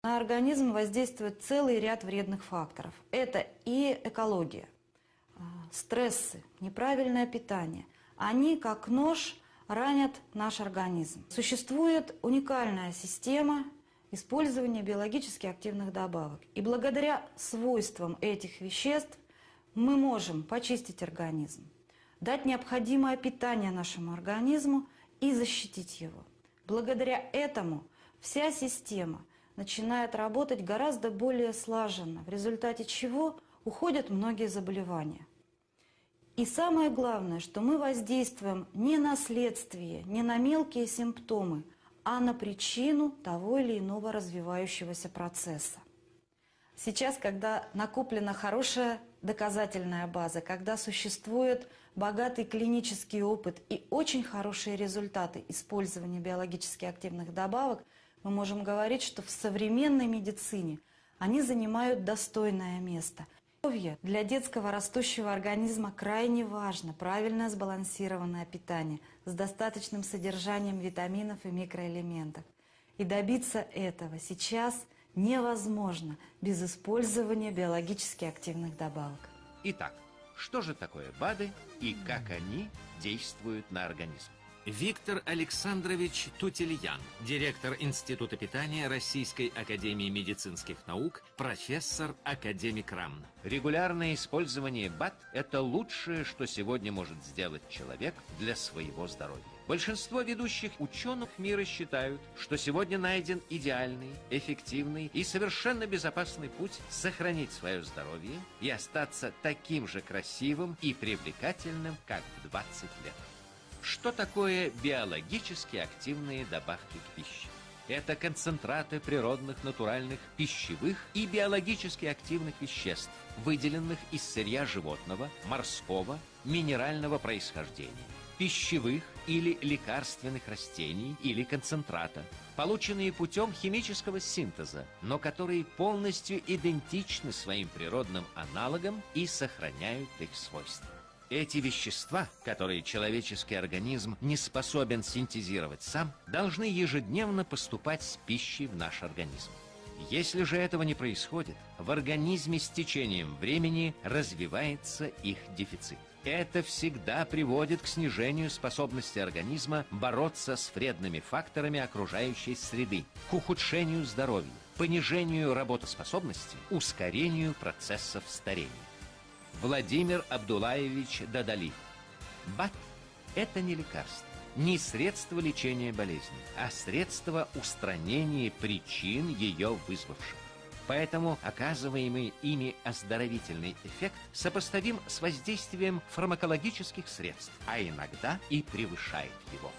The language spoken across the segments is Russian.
На организм воздействует целый ряд вредных факторов. Это и экология, стрессы, неправильное питание. Они, как нож, ранят наш организм. Существует уникальная система использования биологически активных добавок. И благодаря свойствам этих веществ мы можем почистить организм, дать необходимое питание нашему организму и защитить его. Благодаря этому вся система начинает работать гораздо более слаженно, в результате чего уходят многие заболевания. И самое главное, что мы воздействуем не на следствие, не на мелкие симптомы, а на причину того или иного развивающегося процесса. Сейчас, когда накоплена хорошая доказательная база, когда существует богатый клинический опыт и очень хорошие результаты использования биологически активных добавок, мы можем говорить, что в современной медицине они занимают достойное место. Для детского растущего организма крайне важно правильное сбалансированное питание с достаточным содержанием витаминов и микроэлементов. И добиться этого сейчас невозможно без использования биологически активных добавок. Итак, что же такое БАДы и как они действуют на организм? Виктор Александрович Тутельян, директор Института питания Российской академии медицинских наук, профессор, академик РАН. Регулярное использование БАД – это лучшее, что сегодня может сделать человек для своего здоровья. Большинство ведущих ученых мира считают, что сегодня найден идеальный, эффективный и совершенно безопасный путь сохранить свое здоровье и остаться таким же красивым и привлекательным, как в 20 лет. Что такое биологически активные добавки к пище? Это концентраты природных, натуральных, пищевых и биологически активных веществ, выделенных из сырья животного, морского, минерального происхождения, пищевых или лекарственных растений или концентрата, полученные путем химического синтеза, но которые полностью идентичны своим природным аналогам и сохраняют их свойства. Эти вещества, которые человеческий организм не способен синтезировать сам, должны ежедневно поступать с пищей в наш организм. Если же этого не происходит, в организме с течением времени развивается их дефицит. Это всегда приводит к снижению способности организма бороться с вредными факторами окружающей среды, к ухудшению здоровья, понижению работоспособности, ускорению процессов старения. Владимир Абдуллаевич Дадали. БАД – это не лекарство, не средство лечения болезни, а средство устранения причин ее вызвавших. Поэтому оказываемый ими оздоровительный эффект сопоставим с воздействием фармакологических средств, а иногда и превышает его.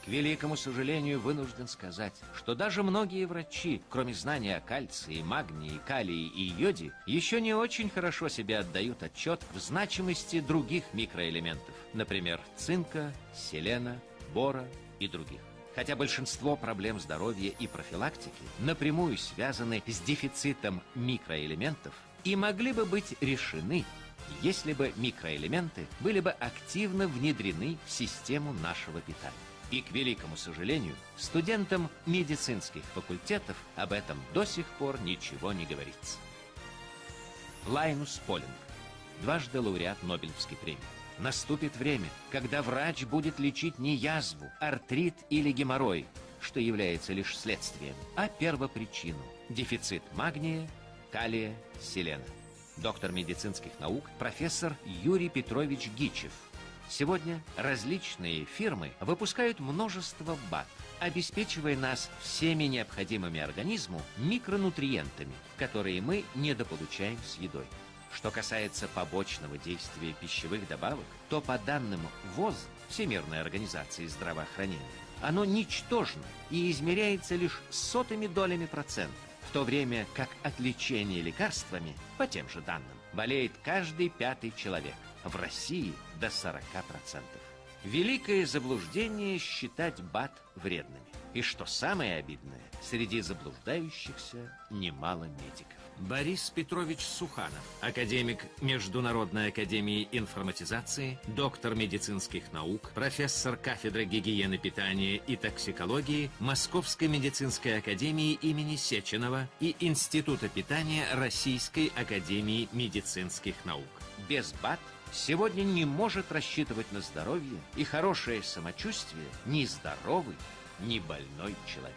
К великому сожалению, вынужден сказать, что даже многие врачи, кроме знания о кальции, магнии, калии и йоде, еще не очень хорошо себе отдают отчет в значимости других микроэлементов, например, цинка, селена, бора и других. Хотя большинство проблем здоровья и профилактики напрямую связаны с дефицитом микроэлементов и могли бы быть решены, если бы микроэлементы были бы активно внедрены в систему нашего питания. И, к великому сожалению, студентам медицинских факультетов об этом до сих пор ничего не говорится. Лайнус Полинг, дважды лауреат Нобелевской премии. Наступит время, когда врач будет лечить не язву, артрит или геморрой, что является лишь следствием, а первопричину – дефицит магния, калия, селена. Доктор медицинских наук, профессор Юрий Петрович Гичев. Сегодня различные фирмы выпускают множество БАД, обеспечивая нас всеми необходимыми организму микронутриентами, которые мы недополучаем с едой. Что касается побочного действия пищевых добавок, то по данным ВОЗ, Всемирной организации здравоохранения, оно ничтожно и измеряется лишь сотыми долями процента, в то время как от лечения лекарствами, по тем же данным, болеет каждый 5-й человек. В России до 40%. Великое заблуждение считать БАД вредными. И что самое обидное, среди заблуждающихся немало медиков. Борис Петрович Суханов, академик Международной академии информатизации, доктор медицинских наук, профессор кафедры гигиены питания и токсикологии Московской медицинской академии имени Сеченова и Института питания Российской академии медицинских наук. Без БАД сегодня не может рассчитывать на здоровье и хорошее самочувствие ни здоровый, ни больной человек.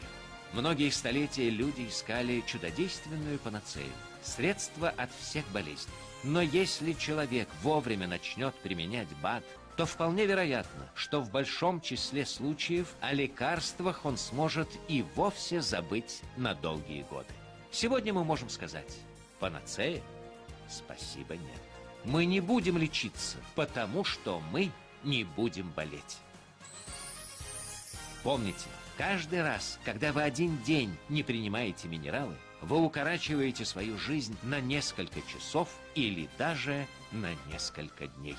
Многие столетия люди искали чудодейственную панацею, средство от всех болезней. Но если человек вовремя начнет применять БАД, то вполне вероятно, что в большом числе случаев о лекарствах он сможет и вовсе забыть на долгие годы. Сегодня мы можем сказать: панацея? Спасибо, нет. Мы не будем лечиться, потому что мы не будем болеть. Помните, каждый раз, когда вы один день не принимаете минералы, вы укорачиваете свою жизнь на несколько часов или даже на несколько дней.